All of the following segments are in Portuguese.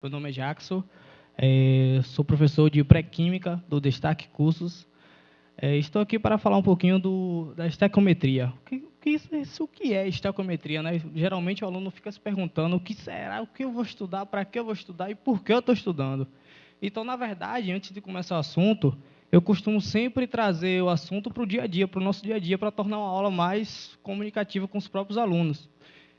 Meu nome é Jackson, sou professor de pré-química do Destaque Cursos. Estou aqui para falar um pouquinho da estequiometria. O que é estequiometria, né? Geralmente o aluno fica se perguntando o que será, o que eu vou estudar, para que eu vou estudar e por que eu estou estudando. Então, na verdade, antes de começar o assunto, eu costumo sempre trazer o assunto para o dia a dia, para o nosso dia a dia, para tornar uma aula mais comunicativa com os próprios alunos.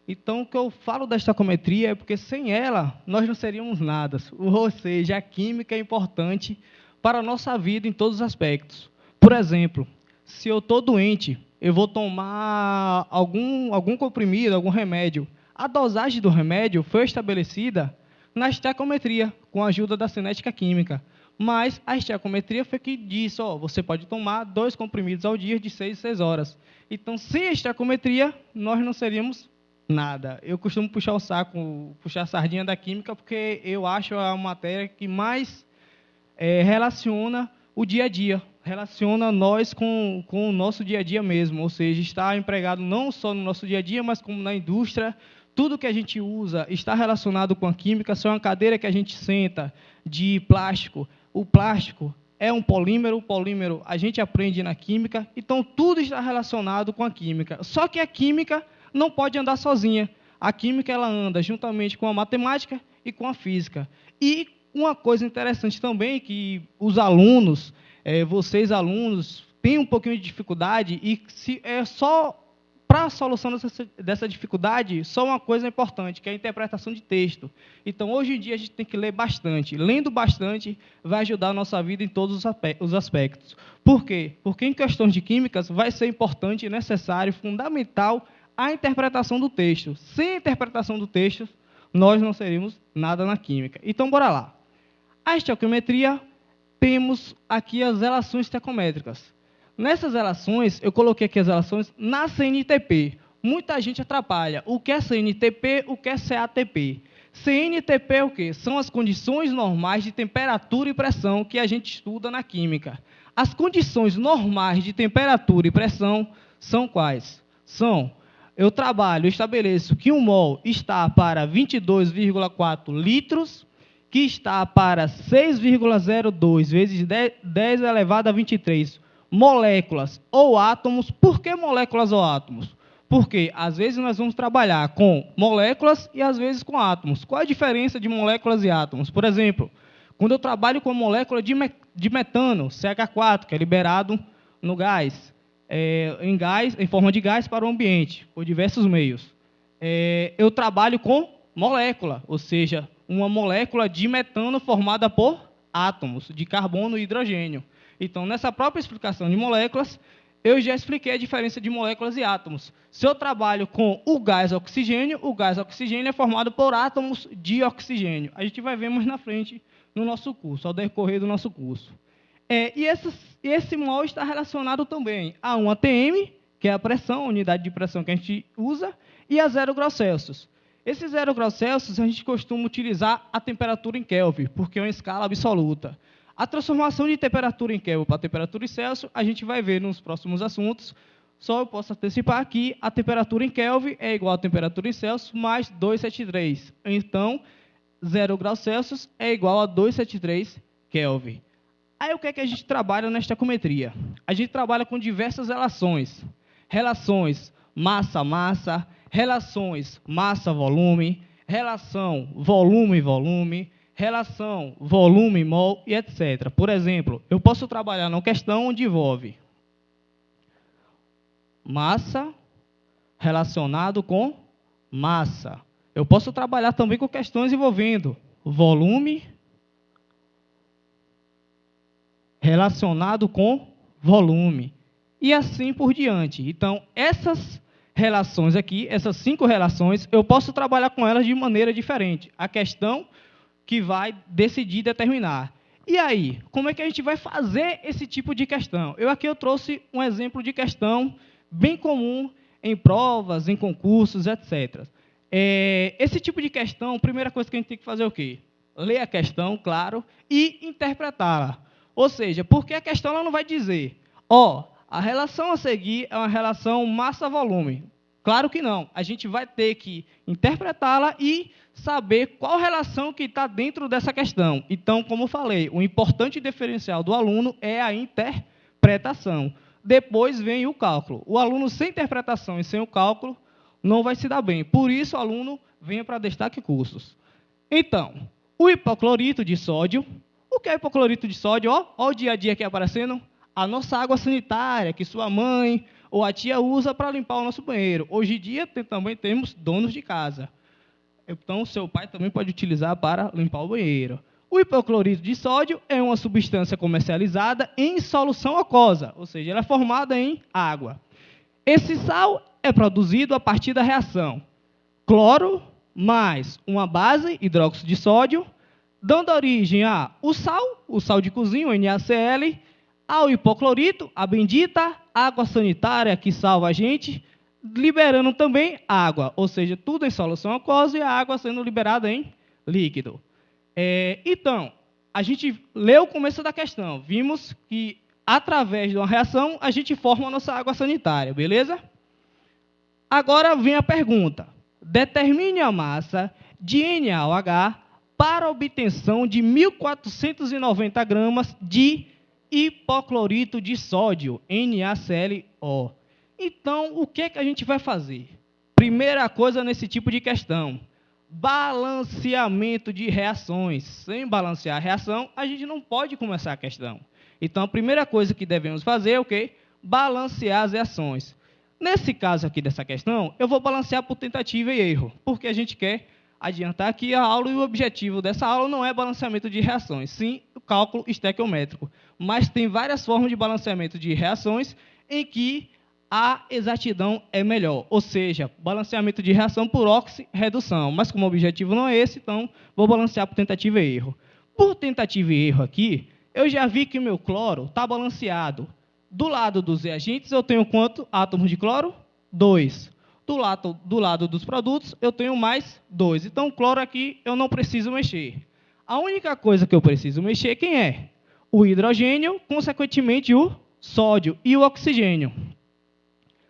Então, o que eu falo da estequiometria é porque sem ela, nós não seríamos nada. Ou seja, a química é importante para a nossa vida em todos os aspectos. Por exemplo, se eu estou doente, eu vou tomar algum comprimido, algum remédio. A dosagem do remédio foi estabelecida na estequiometria, com a ajuda da cinética química. Mas a estequiometria foi que disse, você pode tomar 2 comprimidos ao dia de 6 em 6 horas. Então, sem a estequiometria, nós não seríamos nada. Eu costumo puxar o saco, puxar a sardinha da química, porque eu acho a matéria que mais relaciona o dia a dia, relaciona nós com o nosso dia a dia mesmo, ou seja, está empregado não só no nosso dia a dia, mas como na indústria. Tudo que a gente usa está relacionado com a química. Se é uma cadeira que a gente senta de plástico, o plástico é um polímero, o polímero a gente aprende na química, então tudo está relacionado com a química. Só que a química não pode andar sozinha. A química ela anda juntamente com a matemática e com a física. E uma coisa interessante também que os alunos, vocês alunos, têm um pouquinho de dificuldade e se é só para a solução dessa dificuldade, só uma coisa importante, que é a interpretação de texto. Então, hoje em dia, a gente tem que ler bastante. Lendo bastante vai ajudar a nossa vida em todos os aspectos. Por quê? Porque em questões de químicas vai ser importante, necessário, fundamental a interpretação do texto. Sem a interpretação do texto, nós não seríamos nada na química. Então, bora lá. A estequiometria, temos aqui as relações estequiométricas. Nessas relações, eu coloquei aqui as relações na CNTP. Muita gente atrapalha. O que é CNTP, o que é CATP? CNTP é o quê? São as condições normais de temperatura e pressão que a gente estuda na química. As condições normais de temperatura e pressão são quais? Eu estabeleço que 1 mol está para 22,4 litros, que está para 6,02 vezes 10 elevado a 23 moléculas ou átomos. Por que moléculas ou átomos? Porque, às vezes, nós vamos trabalhar com moléculas e, às vezes, com átomos. Qual a diferença de moléculas e átomos? Por exemplo, quando eu trabalho com a molécula de metano, CH4, que é liberado no gás, em forma de gás para o ambiente, por diversos meios. Eu trabalho com molécula, ou seja, uma molécula de metano formada por átomos, de carbono e hidrogênio. Então, nessa própria explicação de moléculas, eu já expliquei a diferença de moléculas e átomos. Se eu trabalho com o gás oxigênio é formado por átomos de oxigênio. A gente vai ver mais na frente no nosso curso, ao decorrer do nosso curso. E esse mol está relacionado também a 1 atm, que é a pressão, a unidade de pressão que a gente usa, e a 0 graus Celsius. Esse 0 graus Celsius, a gente costuma utilizar a temperatura em Kelvin, porque é uma escala absoluta. A transformação de temperatura em Kelvin para temperatura em Celsius, a gente vai ver nos próximos assuntos. Só eu posso antecipar aqui, a temperatura em Kelvin é igual à temperatura em Celsius mais 273. Então, 0 graus Celsius é igual a 273 Kelvin. Aí, o que é que a gente trabalha na estequiometria? A gente trabalha com diversas relações. Relações massa-massa, relações massa-volume, relação volume-volume, relação volume-mol e etc. Por exemplo, eu posso trabalhar numa questão onde envolve massa relacionado com massa. Eu posso trabalhar também com questões envolvendo volume relacionado com volume. E assim por diante. Então, essas relações aqui, essas 5 relações, eu posso trabalhar com elas de maneira diferente. A questão que vai decidir determinar. E aí, como é que a gente vai fazer esse tipo de questão? Aqui eu trouxe um exemplo de questão bem comum em provas, em concursos, etc. Esse tipo de questão, a primeira coisa que a gente tem que fazer é o quê? Ler a questão, claro, e interpretá-la. Ou seja, porque a questão ela não vai dizer, a relação a seguir é uma relação massa-volume. Claro que não. A gente vai ter que interpretá-la e saber qual relação que está dentro dessa questão. Então, como eu falei, o importante diferencial do aluno é a interpretação. Depois vem o cálculo. O aluno sem interpretação e sem o cálculo não vai se dar bem. Por isso, o aluno vem para destaque cursos. Então, o hipoclorito de sódio. O que é hipoclorito de sódio? Ó o dia a dia aqui aparecendo. A nossa água sanitária, que sua mãe ou a tia usa para limpar o nosso banheiro. Hoje em dia, também temos donos de casa. Então, o seu pai também pode utilizar para limpar o banheiro. O hipoclorito de sódio é uma substância comercializada em solução aquosa, ou seja, ela é formada em água. Esse sal é produzido a partir da reação cloro mais uma base, hidróxido de sódio, dando origem ao sal de cozinha, o NaCl, ao hipoclorito, a bendita água sanitária que salva a gente, liberando também água, ou seja, tudo em solução aquosa e a água sendo liberada em líquido. Então, a gente leu o começo da questão, vimos que através de uma reação a gente forma a nossa água sanitária, beleza? Agora vem a pergunta. Determine a massa de NaOH para a obtenção de 1.490 gramas de hipoclorito de sódio, NaClO. Então, o que é que a gente vai fazer? Primeira coisa nesse tipo de questão, balanceamento de reações. Sem balancear a reação, a gente não pode começar a questão. Então, a primeira coisa que devemos fazer é o quê? Balancear as reações. Nesse caso aqui dessa questão, eu vou balancear por tentativa e erro, porque a gente quer adiantar aqui a aula e o objetivo dessa aula não é balanceamento de reações, sim o cálculo estequiométrico. Mas tem várias formas de balanceamento de reações em que a exatidão é melhor, ou seja, balanceamento de reação por oxirredução. Mas como o objetivo não é esse, então vou balancear por tentativa e erro. Por tentativa e erro aqui, eu já vi que o meu cloro está balanceado. Do lado dos reagentes, eu tenho quanto átomos de cloro? 2. Do lado dos produtos, eu tenho mais 2. Então, o cloro aqui eu não preciso mexer. A única coisa que eu preciso mexer, quem é? O hidrogênio, consequentemente o sódio e o oxigênio.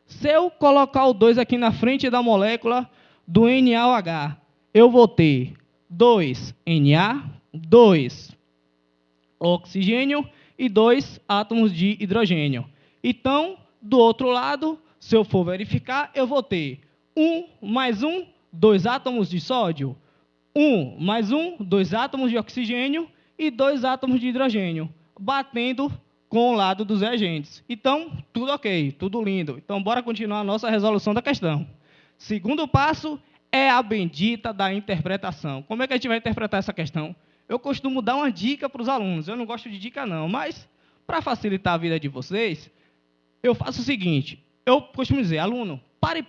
Se eu colocar o 2 aqui na frente da molécula do NaOH, eu vou ter 2Na, 2 oxigênio e 2 átomos de hidrogênio. Então, do outro lado, se eu for verificar, eu vou ter 1 mais 1, 2 átomos de sódio, 1 mais 1, 2 átomos de oxigênio e 2 átomos de hidrogênio, batendo com o lado dos reagentes. Então, tudo ok, tudo lindo. Então, bora continuar a nossa resolução da questão. Segundo passo é a bendita da interpretação. Como é que a gente vai interpretar essa questão? Eu costumo dar uma dica para os alunos. Eu não gosto de dica, não, mas para facilitar a vida de vocês, eu faço o seguinte. Eu costumo dizer, aluno, pare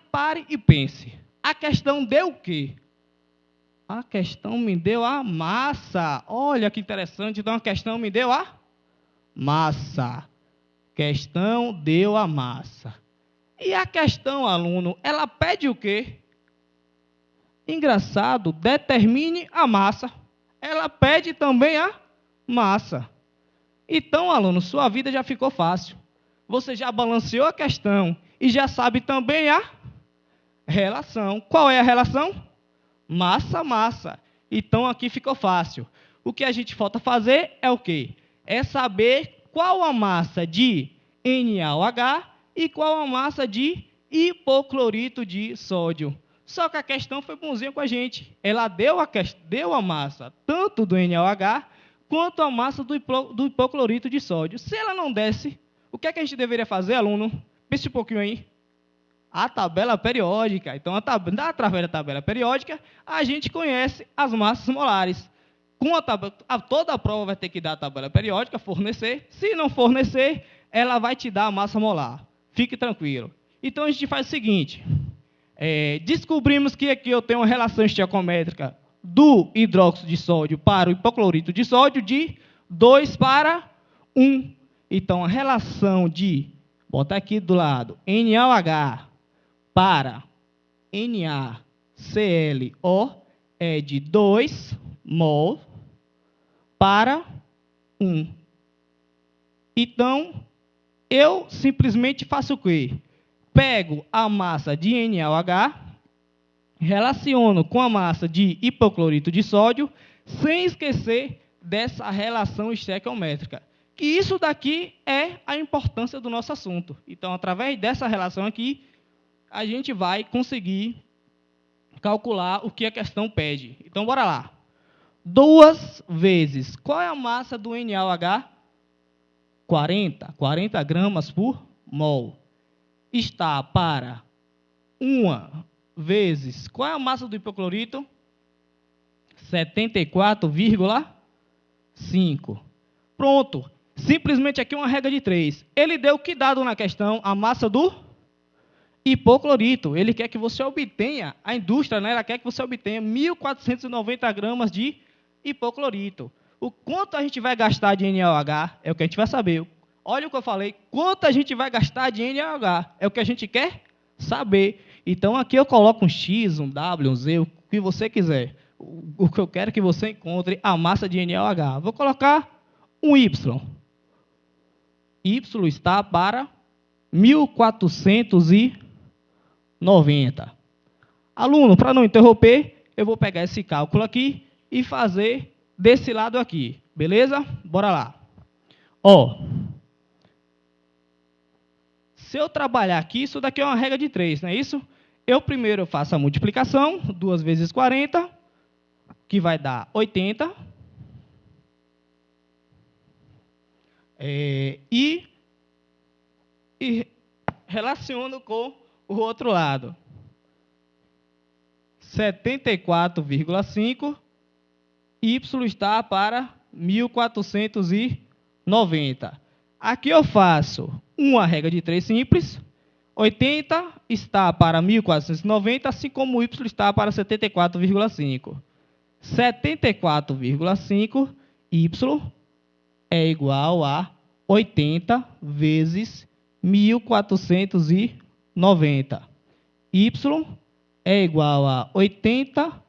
e pense. A questão deu o quê? A questão me deu a massa. Olha que interessante. Então, a questão me deu a massa. Questão deu a massa. E a questão, aluno, ela pede o quê? Engraçado, determine a massa. Ela pede também a massa. Então, aluno, sua vida já ficou fácil. Você já balanceou a questão e já sabe também a relação. Qual é a relação? Massa, massa. Então, aqui ficou fácil. O que a gente falta fazer é o quê? É saber qual a massa de NaOH e qual a massa de hipoclorito de sódio. Só que a questão foi bonzinha com a gente. Ela deu a massa tanto do NaOH quanto a massa do hipoclorito de sódio. Se ela não desse, o que é que a gente deveria fazer, aluno? Pense um pouquinho aí. A tabela periódica. Então, através da tabela periódica, a gente conhece as massas molares. Toda a prova vai ter que dar a tabela periódica, fornecer. Se não fornecer, ela vai te dar a massa molar. Fique tranquilo. Então, a gente faz o seguinte. Descobrimos que aqui eu tenho uma relação estequiométrica do hidróxido de sódio para o hipoclorito de sódio de 2 para 1. Então, a relação de, botar aqui do lado, NaOH para NaClO é de 2 mol para 1. Então, eu simplesmente faço o quê? pego a massa de NaOH, relaciono com a massa de hipoclorito de sódio, sem esquecer dessa relação estequiométrica. Que isso daqui é a importância do nosso assunto. Então, através dessa relação aqui, a gente vai conseguir calcular o que a questão pede. Então, bora lá. 2 vezes. Qual é a massa do NaOH? 40 gramas por mol. Está para 1 vezes. Qual é a massa do hipoclorito? 74,5. Pronto. Simplesmente aqui uma regra de 3. Ele deu que dado na questão? A massa do hipoclorito. Ele quer que você obtenha, a indústria, né, ela quer que você obtenha 1.490 gramas de hipoclorito. O quanto a gente vai gastar de NaOH é o que a gente vai saber. Olha o que eu falei. Quanto a gente vai gastar de NaOH é o que a gente quer saber. Então, aqui eu coloco um X, um W, um Z, o que você quiser. O que eu quero é que você encontre a massa de NaOH. Vou colocar um Y. Y está para 1.490. Aluno, para não interromper, eu vou pegar esse cálculo aqui e fazer desse lado aqui. Beleza? Bora lá. Ó, se eu trabalhar aqui, isso daqui é uma regra de 3, não é isso? Eu primeiro faço a multiplicação, 2 vezes 40, que vai dar 80. E relaciono com o outro lado. 74,5. Y está para 1.490. Aqui eu faço uma regra de 3 simples. 80 está para 1.490, assim como o Y está para 74,5. 74,5 Y é igual a 80 vezes 1.490. Y é igual a 80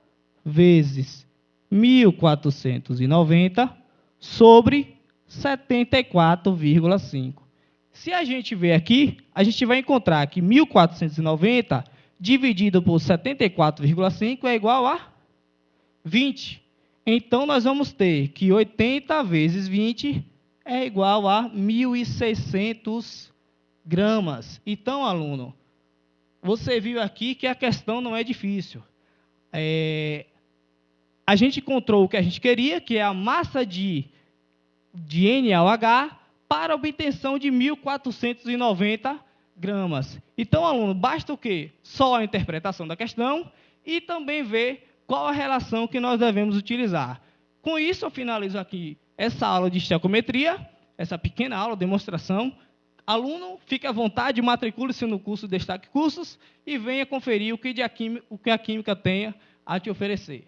vezes 1.490 sobre 74,5. Se a gente ver aqui, a gente vai encontrar que 1.490 dividido por 74,5 é igual a 20. Então, nós vamos ter que 80 vezes 20 é igual a 1.600 gramas. Então, aluno, você viu aqui que a questão não é difícil. A gente encontrou o que a gente queria, que é a massa de NaOH para obtenção de 1.490 gramas. Então, aluno, basta o quê? Só a interpretação da questão e também ver qual a relação que nós devemos utilizar. Com isso, eu finalizo aqui essa aula de estequiometria, essa pequena aula, demonstração. Aluno, fique à vontade, matricule-se no curso Destaque Cursos e venha conferir o que a Química tenha a te oferecer.